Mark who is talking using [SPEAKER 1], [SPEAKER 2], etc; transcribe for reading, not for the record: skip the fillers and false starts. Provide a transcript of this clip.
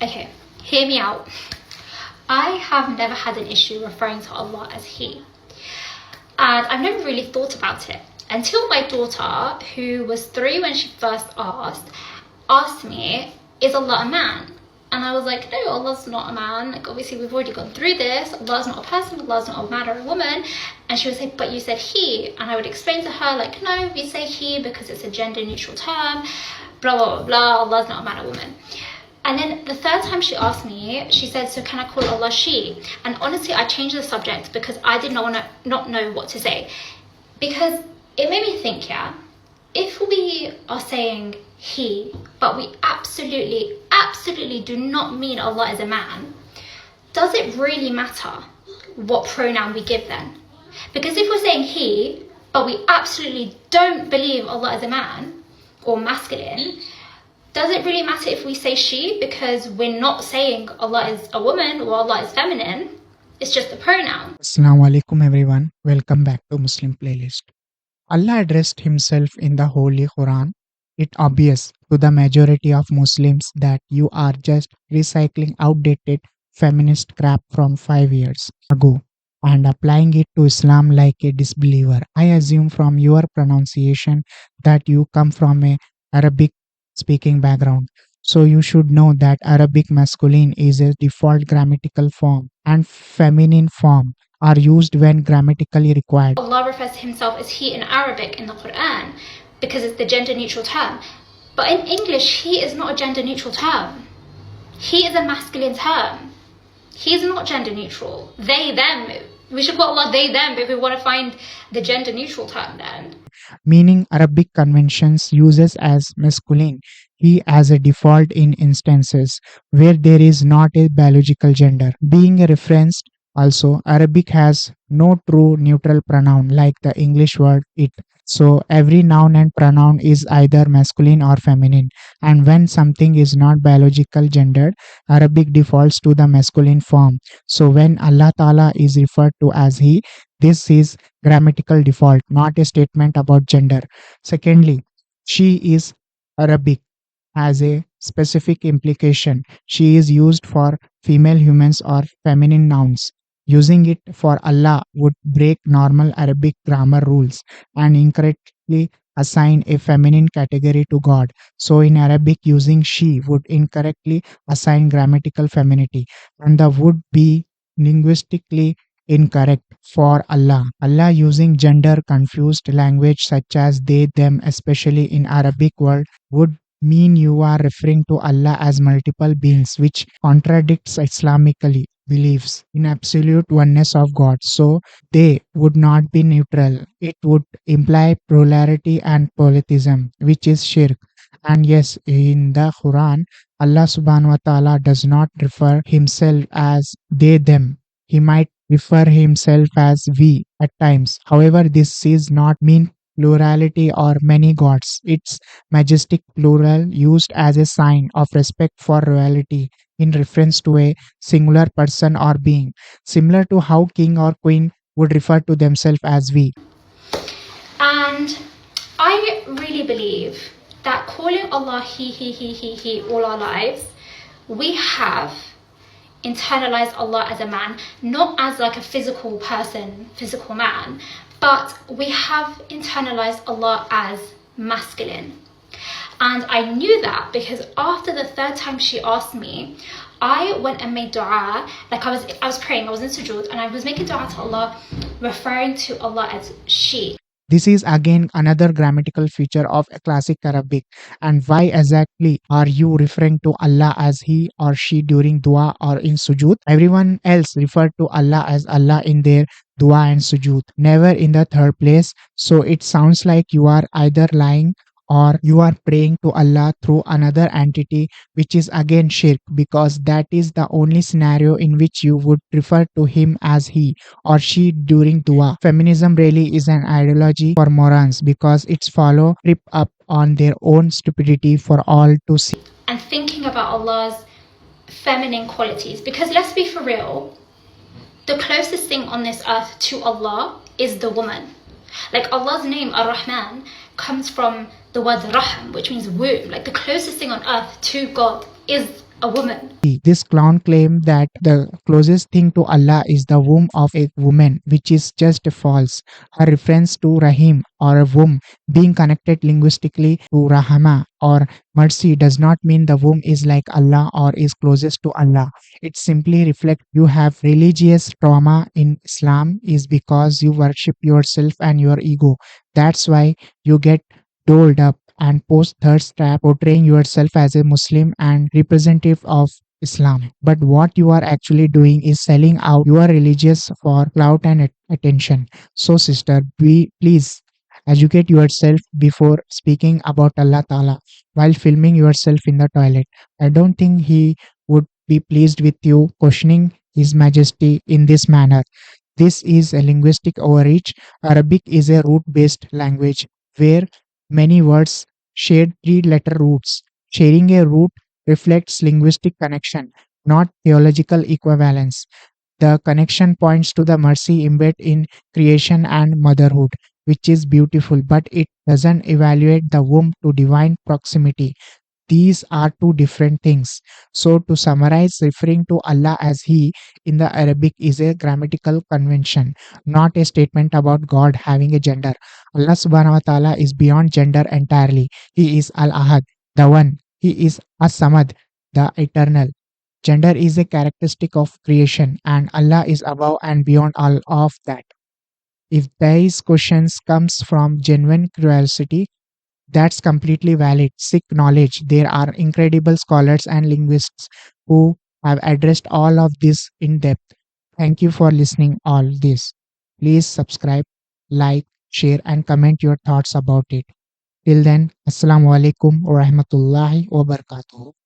[SPEAKER 1] Okay, hear me out. I have never had an issue referring to Allah as He. And I've never really thought about it until my daughter, who was 3 when she first asked me, is Allah a man? And I was like, no, Allah's not a man. Like, obviously, we've already gone through this. Allah's not a person. Allah's not a man or a woman. And she would say, but you said He. And I would explain to her, like, no, we say He because it's a gender-neutral term. Blah, blah, blah, blah. Allah's not a man or woman. And then the third time she asked me, she said, so can I call Allah she? And honestly, I changed the subject because I did not know what to say. Because it made me think, yeah, if we are saying He, but we absolutely do not mean Allah is a man, does it really matter what pronoun we give then? Because if we're saying He, but we absolutely don't believe Allah is a man or masculine, does it really matter if we say she, because we're not saying Allah is a woman or Allah is feminine? It's just a pronoun.
[SPEAKER 2] Assalamu alaikum everyone. Welcome back to Muslim Playlist. Allah addressed himself in the Holy Quran. It's obvious to the majority of Muslims that you are just recycling outdated feminist crap from 5 years ago and applying it to Islam like a disbeliever. I assume from your pronunciation that you come from a Arabic speaking background. So you should know that Arabic masculine is a default grammatical form and feminine form are used when grammatically required.
[SPEAKER 1] Allah refers to himself as He in Arabic in the Quran because it's the gender neutral term. But in English, He is not a gender neutral term. He is a masculine term. He is not gender neutral. They, them. We should call Allah they, them if we want to find the gender neutral term then.
[SPEAKER 2] Meaning Arabic conventions uses as masculine he as a default in instances where there is not a biological gender. Being referenced also, Arabic has no true neutral pronoun like the English word it. So every noun and pronoun is either masculine or feminine. And when something is not biological gendered, Arabic defaults to the masculine form. So when Allah Ta'ala is referred to as He, this is grammatical default, not a statement about gender. Secondly, she is Arabic has a specific implication. She is used for female humans or feminine nouns. Using it for Allah would break normal Arabic grammar rules and incorrectly assign a feminine category to God. So in Arabic, using she would incorrectly assign grammatical femininity, and the would be linguistically incorrect for Allah. Allah using gender confused language such as they, them, especially in Arabic word, would mean you are referring to Allah as multiple beings, which contradicts Islamically beliefs in absolute oneness of God. So they would not be neutral. It would imply plurality and polytheism, which is shirk. And yes, in the Quran, Allah subhanahu wa ta'ala does not refer himself as they, them. He might refer himself as we at times. However, this is not mean plurality or many gods. It's majestic plural used as a sign of respect for royalty in reference to a singular person or being, similar to how king or queen would refer to themselves as we.
[SPEAKER 1] And I really believe that calling Allah He all our lives, we have internalized Allah as a man, not as like a physical person, physical man, but we have internalized Allah as masculine. And I knew that because after the third time she asked me, I went and made dua. Like I was praying, I was in sujood, and I was making dua to Allah, referring to Allah as she.
[SPEAKER 2] This is again another grammatical feature of a classic Arabic. And why exactly are you referring to Allah as he or she during dua or in sujood? Everyone else referred to Allah as Allah in their dua and sujood, never in the third place. So it sounds like you are either lying or you are praying to Allah through another entity, which is again shirk, because that is the only scenario in which you would refer to him as he or she during dua. Feminism really is an ideology for morons because its follow trip up on their own stupidity for all to see.
[SPEAKER 1] And thinking about Allah's feminine qualities, because let's be for real, the closest thing on this earth to Allah is the woman. Like Allah's name, Ar-Rahman, comes from the word Rahim, which means womb. Like the closest thing on earth to God is a woman.
[SPEAKER 2] This clown claimed that the closest thing to Allah is the womb of a woman, which is just false. A reference to Rahim or a womb being connected linguistically to Rahma or mercy does not mean the womb is like Allah or is closest to Allah. It simply reflects you have religious trauma in Islam is because you worship yourself and your ego. That's why you get doled up and post thirst trap portraying yourself as a Muslim and representative of Islam. But what you are actually doing is selling out your religious for clout and attention. So, sister, please educate yourself before speaking about Allah Ta'ala while filming yourself in the toilet. I don't think He would be pleased with you questioning His Majesty in this manner. This is a linguistic overreach. Arabic is a root based language where many words share three letter roots. Sharing a root reflects linguistic connection, not theological equivalence. The connection points to the mercy embedded in creation and motherhood, which is beautiful, but it doesn't evaluate the womb to divine proximity. These are two different things. So, to summarize, referring to Allah as He in the Arabic is a grammatical convention, not a statement about God having a gender. Allah subhanahu wa ta'ala is beyond gender entirely. He is Al Ahad, the One. He is As Samad, the Eternal. Gender is a characteristic of creation, and Allah is above and beyond all of that. If these questions comes from genuine curiosity, that's completely valid. Seek knowledge. There are incredible scholars and linguists who have addressed all of this in depth. Thank you for listening all this. Please subscribe, like, share and comment your thoughts about it. Till then, Assalamu alaikum wa rahmatullahi wa barakatuh.